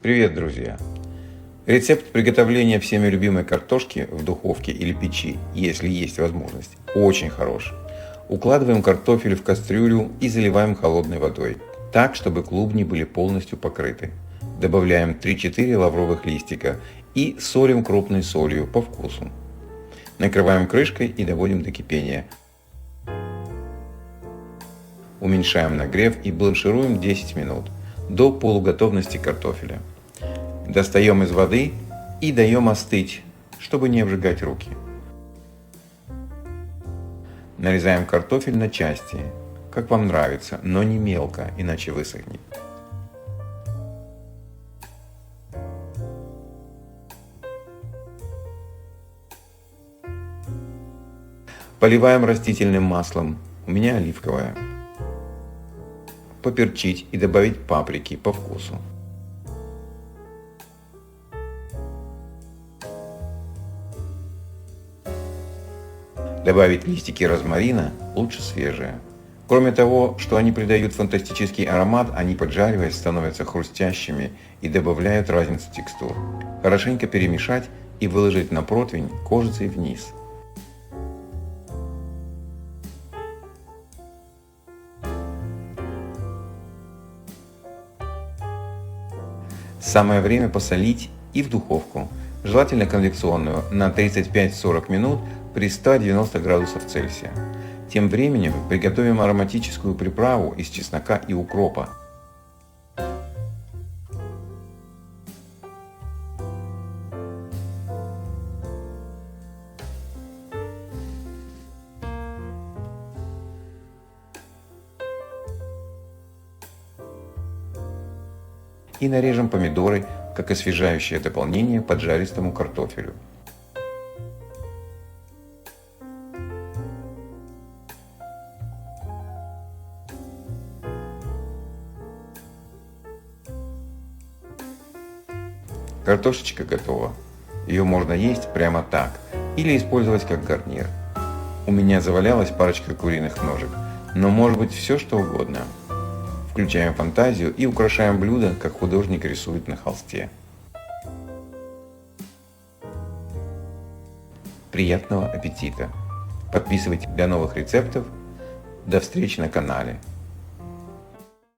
Привет, друзья! Рецепт приготовления всеми любимой картошки в духовке или печи, если есть возможность, очень хорош. Укладываем картофель в кастрюлю и заливаем холодной водой, так, чтобы клубни были полностью покрыты. Добавляем 3-4 лавровых листика и солим крупной солью по вкусу. Накрываем крышкой и доводим до кипения. Уменьшаем нагрев и бланшируем 10 минут до полуготовности картофеля. Достаем из воды и даем остыть, чтобы не обжигать руки. Нарезаем картофель на части, как вам нравится, но не мелко, иначе высохнет. Поливаем растительным маслом, у меня оливковое. Поперчить и добавить паприки по вкусу. Добавить листики розмарина, лучше свежие. Кроме того, что они придают фантастический аромат, они, поджариваясь, становятся хрустящими и добавляют разницу текстур. Хорошенько перемешать и выложить на противень кожицей вниз. Самое время посолить и в духовку, желательно конвекционную, на 35-40 минут при 190 градусов Цельсия. Тем временем приготовим ароматическую приправу из чеснока и укропа. И нарежем помидоры, как освежающее дополнение поджаристому картофелю. Картошечка готова. Ее можно есть прямо так или использовать как гарнир. У меня завалялась парочка куриных ножек, но может быть все что угодно. Включаем фантазию и украшаем блюдо, как художник рисует на холсте. Приятного аппетита! Подписывайтесь для новых рецептов. До встречи на канале.